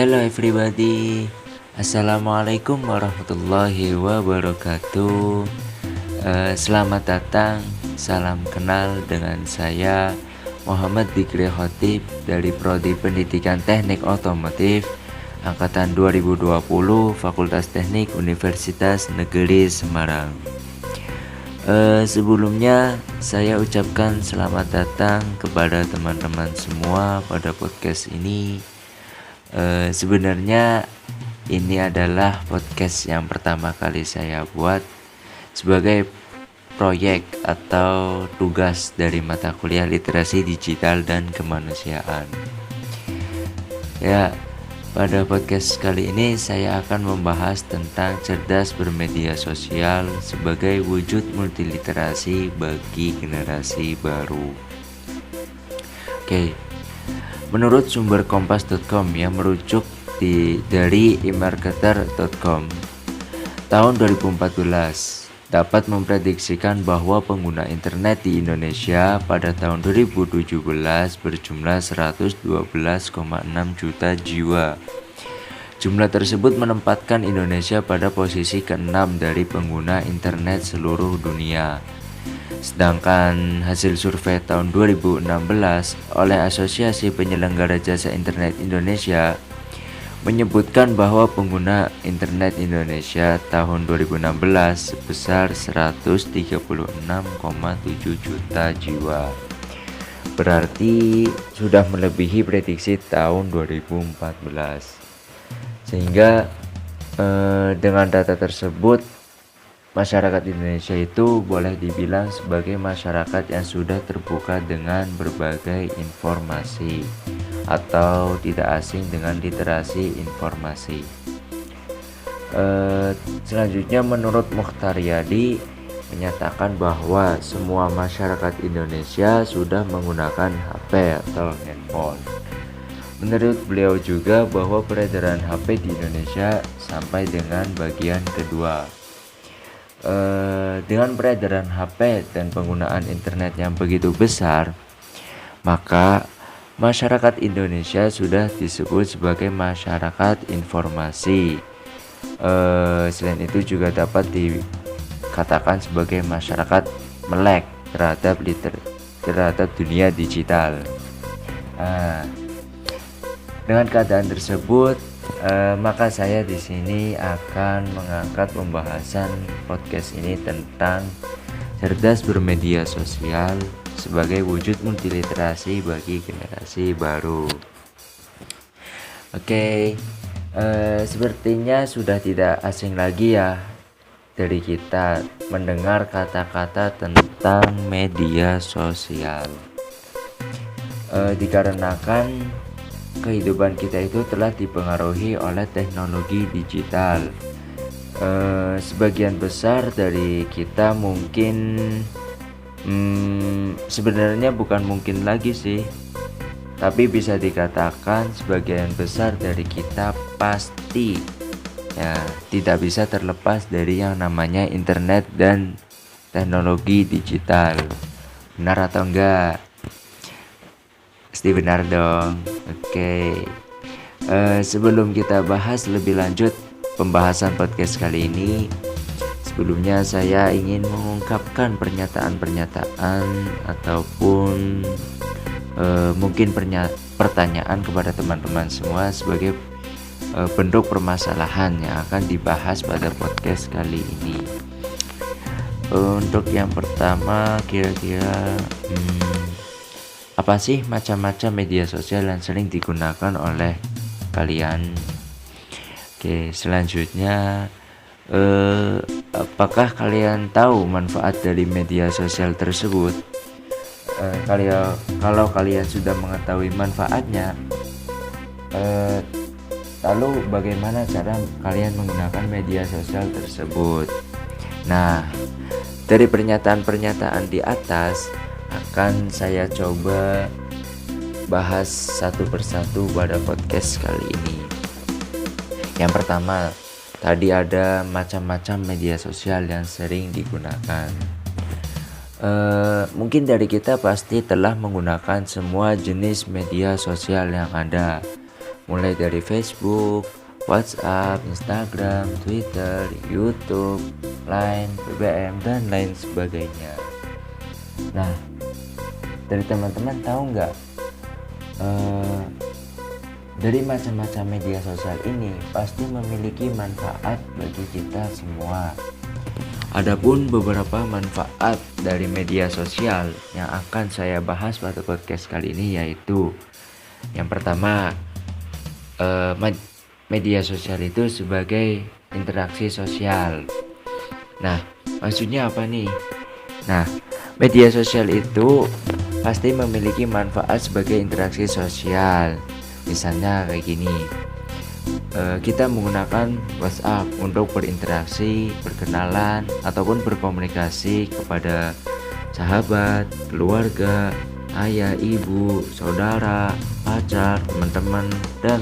Hello everybody, Assalamualaikum warahmatullahi wabarakatuh. Selamat datang, salam kenal dengan saya Muhammad Dikri Khotib dari Prodi Pendidikan Teknik Otomotif Angkatan 2020 Fakultas Teknik Universitas Negeri Semarang. Sebelumnya saya ucapkan selamat datang kepada teman-teman semua pada podcast ini. Sebenarnya ini adalah podcast yang pertama kali saya buat sebagai proyek atau tugas dari mata kuliah literasi digital dan kemanusiaan. Ya, pada podcast kali ini saya akan membahas tentang cerdas bermedia sosial sebagai wujud multiliterasi bagi generasi baru. Oke. Menurut sumber kompas.com yang merujuk dari emarketer.com, tahun 2014 dapat memprediksikan bahwa pengguna internet di Indonesia pada tahun 2017 berjumlah 112,6 juta jiwa. Jumlah tersebut menempatkan Indonesia pada posisi ke-6 dari pengguna internet seluruh dunia. Sedangkan hasil survei tahun 2016 oleh Asosiasi Penyelenggara Jasa Internet Indonesia menyebutkan bahwa pengguna internet Indonesia tahun 2016 sebesar 136,7 juta jiwa. Berarti sudah melebihi prediksi tahun 2014. Sehingga dengan data tersebut masyarakat Indonesia itu boleh dibilang sebagai masyarakat yang sudah terbuka dengan berbagai informasi atau tidak asing dengan literasi informasi. Selanjutnya menurut Mukhtar Yadi menyatakan bahwa semua masyarakat Indonesia sudah menggunakan HP atau handphone. Menurut beliau juga bahwa peredaran HP di Indonesia sampai dengan bagian kedua. Dengan peredaran HP dan penggunaan internet yang begitu besar, maka masyarakat Indonesia sudah disebut sebagai masyarakat informasi. Selain itu juga dapat dikatakan sebagai masyarakat melek terhadap dunia digital. Dengan keadaan tersebut, maka saya di sini akan mengangkat pembahasan podcast ini tentang cerdas bermedia sosial sebagai wujud multiliterasi bagi generasi baru. Oke, sepertinya sudah tidak asing lagi ya dari kita mendengar kata-kata tentang media sosial. Dikarenakan kehidupan kita itu telah dipengaruhi oleh teknologi digital. Sebagian besar dari kita mungkin sebenarnya bukan mungkin lagi sih, tapi bisa dikatakan sebagian besar dari kita pasti ya tidak bisa terlepas dari yang namanya internet dan teknologi digital. Benar atau enggak? Pasti benar dong. Oke. Sebelum kita bahas lebih lanjut pembahasan podcast kali ini, sebelumnya saya ingin mengungkapkan pernyataan-pernyataan ataupun mungkin pertanyaan kepada teman-teman semua sebagai bentuk permasalahan yang akan dibahas pada podcast kali ini. Untuk yang pertama, kira-kira apa sih macam-macam media sosial yang sering digunakan oleh kalian? Oke, selanjutnya apakah kalian tahu manfaat dari media sosial tersebut? Kalau kalian sudah mengetahui manfaatnya, lalu bagaimana cara kalian menggunakan media sosial tersebut? Nah, dari pernyataan-pernyataan di atas akan saya coba bahas satu persatu pada podcast kali ini. Yang pertama, tadi ada macam-macam media sosial yang sering digunakan. Mungkin dari kita pasti telah menggunakan semua jenis media sosial yang ada, mulai dari Facebook, WhatsApp, Instagram, Twitter, YouTube, Line, BBM, dan lain sebagainya. Nah, dari teman-teman tahu nggak, dari macam-macam media sosial ini pasti memiliki manfaat bagi kita semua. Adapun beberapa manfaat dari media sosial yang akan saya bahas pada podcast kali ini yaitu yang pertama, media sosial itu sebagai interaksi sosial. Nah, maksudnya apa nih? Nah, media sosial itu pasti memiliki manfaat sebagai interaksi sosial. Misalnya kayak gini, kita menggunakan WhatsApp untuk berinteraksi, berkenalan, ataupun berkomunikasi kepada sahabat, keluarga, ayah, ibu, saudara, pacar, teman-teman, dan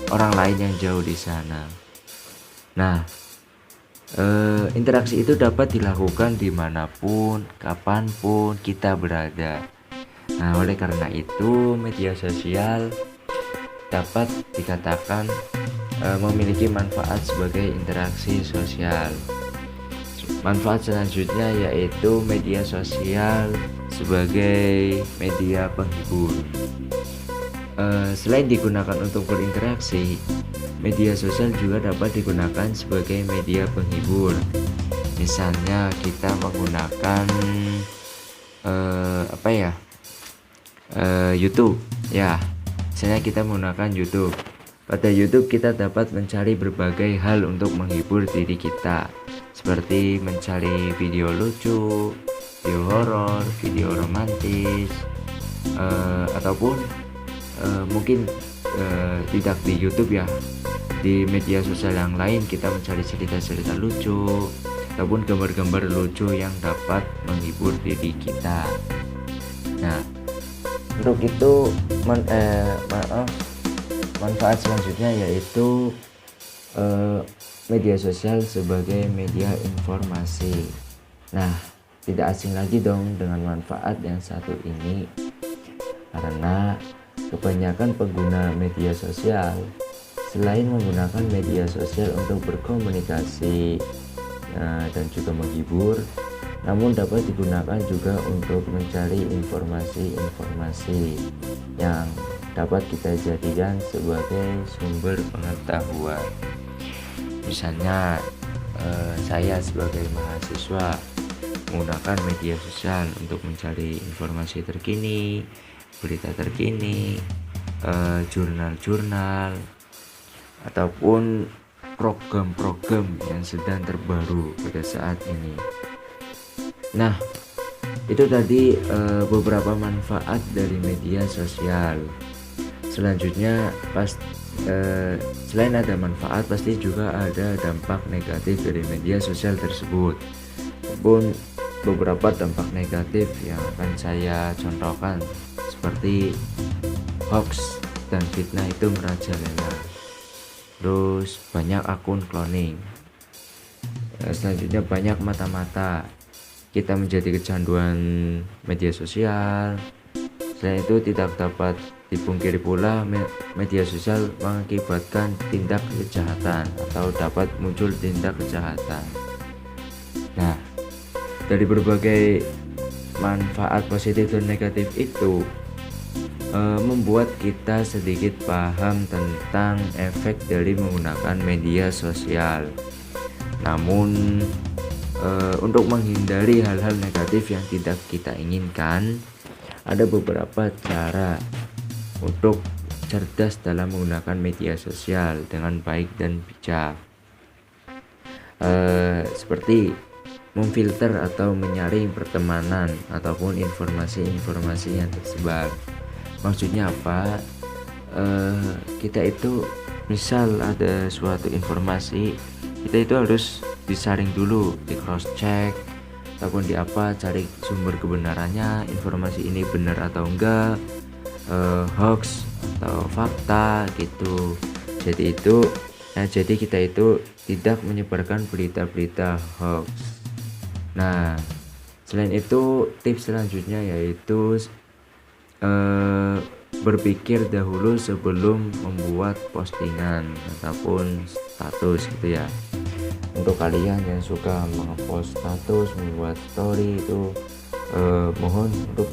orang lain yang jauh di sana. Nah, interaksi itu dapat dilakukan dimanapun, kapanpun kita berada. Nah, oleh karena itu media sosial dapat dikatakan memiliki manfaat sebagai interaksi sosial. Manfaat selanjutnya yaitu media sosial sebagai media penghibur. Selain digunakan untuk berinteraksi, media sosial juga dapat digunakan sebagai media penghibur. Misalnya kita menggunakan YouTube ya. Misalnya kita menggunakan YouTube. Pada YouTube kita dapat mencari berbagai hal untuk menghibur diri kita, seperti mencari video lucu, video horor, video romantis, ataupun mungkin tidak di YouTube ya, di media sosial yang lain kita mencari cerita-cerita lucu ataupun gambar-gambar lucu yang dapat menghibur diri kita. Nah, untuk itu manfaat selanjutnya yaitu media sosial sebagai media informasi. Nah, tidak asing lagi dong dengan manfaat yang satu ini, karena kebanyakan pengguna media sosial selain menggunakan media sosial untuk berkomunikasi dan juga menghibur, namun dapat digunakan juga untuk mencari informasi-informasi yang dapat kita jadikan sebagai sumber pengetahuan. Misalnya saya sebagai mahasiswa menggunakan media sosial untuk mencari informasi terkini, berita terkini, jurnal-jurnal, ataupun program-program yang sedang terbaru pada saat ini. Nah, itu tadi beberapa manfaat dari media sosial. Selanjutnya selain ada manfaat, pasti juga ada dampak negatif dari media sosial tersebut. Pun beberapa dampak negatif yang akan saya contohkan seperti hoax dan fitnah itu merajalela. Terus banyak akun cloning. Selanjutnya banyak mata-mata. Kita menjadi kecanduan media sosial. Selain itu tidak dapat dipungkiri pula media sosial mengakibatkan tindak kejahatan atau dapat muncul tindak kejahatan. Nah, dari berbagai manfaat positif dan negatif itu membuat kita sedikit paham tentang efek dari menggunakan media sosial. Namun untuk menghindari hal-hal negatif yang tidak kita inginkan, ada beberapa cara untuk cerdas dalam menggunakan media sosial dengan baik dan bijak, seperti memfilter atau menyaring pertemanan ataupun informasi-informasi yang tersebar. Maksudnya apa? Kita itu misal ada suatu informasi, kita itu harus disaring dulu, di cross check ataupun cari sumber kebenarannya, informasi ini benar atau enggak, hoax atau fakta gitu. Jadi kita itu tidak menyebarkan berita-berita hoax. Nah, selain itu tips selanjutnya yaitu berpikir dahulu sebelum membuat postingan ataupun status gitu ya. Untuk kalian yang suka mengepost status, membuat story itu mohon untuk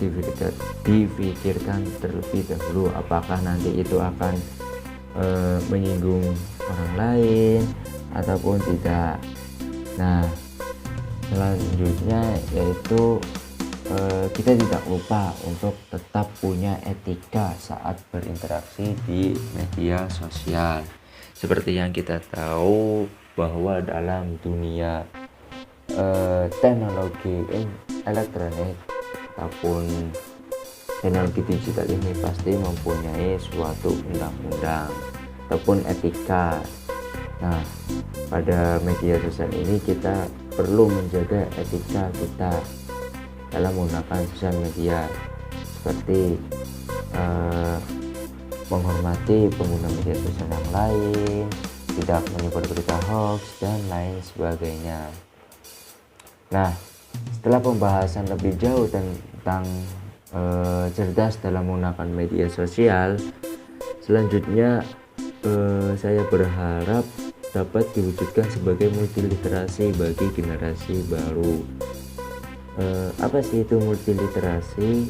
dipikirkan terlebih dahulu apakah nanti itu akan menyinggung orang lain ataupun tidak. Nah, selanjutnya yaitu kita tidak lupa untuk tetap punya etika saat berinteraksi di media sosial. Seperti yang kita tahu bahwa dalam dunia teknologi elektronik ataupun teknologi digital ini pasti mempunyai suatu undang-undang ataupun etika. Nah, pada media sosial ini kita perlu menjaga etika kita dalam menggunakan sosial media, seperti menghormati pengguna media sosial yang lain, tidak menyebar berita hoax dan lain sebagainya. Nah, setelah pembahasan lebih jauh tentang cerdas dalam menggunakan media sosial, selanjutnya saya berharap dapat diwujudkan sebagai multiliterasi bagi generasi baru. Apa sih itu multiliterasi?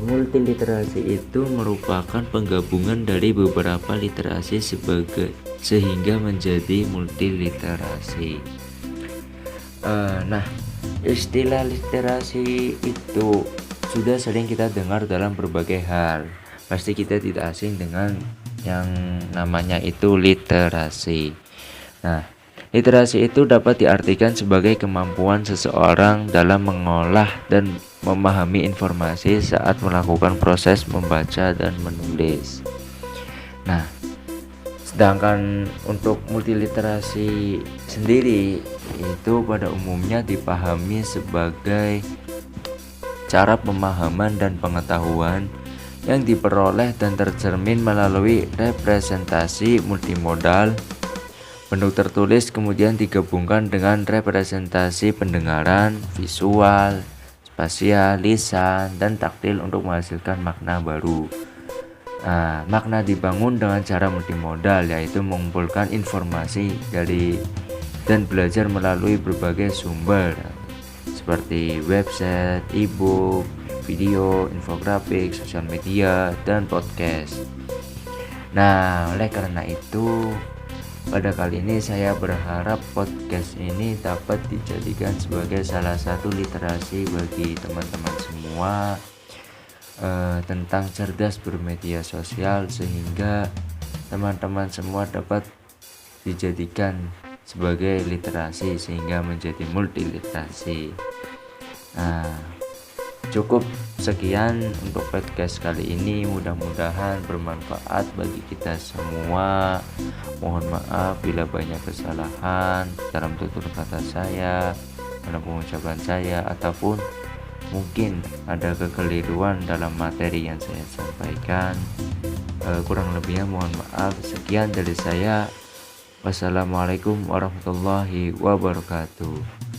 Multiliterasi itu merupakan penggabungan dari beberapa literasi sehingga menjadi multiliterasi. Nah, istilah literasi itu sudah sering kita dengar dalam berbagai hal. Pasti kita tidak asing dengan yang namanya itu literasi. Nah, literasi itu dapat diartikan sebagai kemampuan seseorang dalam mengolah dan memahami informasi saat melakukan proses membaca dan menulis. Nah, sedangkan untuk multiliterasi sendiri itu pada umumnya dipahami sebagai cara pemahaman dan pengetahuan yang diperoleh dan tercermin melalui representasi multimodal. Bentuk tertulis kemudian digabungkan dengan representasi pendengaran, visual, spasial, lisan, dan taktil untuk menghasilkan makna baru. Nah, makna dibangun dengan cara multimodal, yaitu mengumpulkan informasi dan belajar melalui berbagai sumber seperti website, e-book, video, infografik, sosial media, dan podcast. Nah, oleh karena itu pada kali ini saya berharap podcast ini dapat dijadikan sebagai salah satu literasi bagi teman-teman semua tentang cerdas bermedia sosial, sehingga teman-teman semua dapat dijadikan sebagai literasi sehingga menjadi multiliterasi. Nah, cukup sekian untuk podcast kali ini, mudah-mudahan bermanfaat bagi kita semua. Mohon maaf bila banyak kesalahan dalam tutur kata saya, dalam pengucapan saya, ataupun mungkin ada kekeliruan dalam materi yang saya sampaikan. Kurang lebihnya mohon maaf. Sekian dari saya. Wassalamualaikum warahmatullahi wabarakatuh.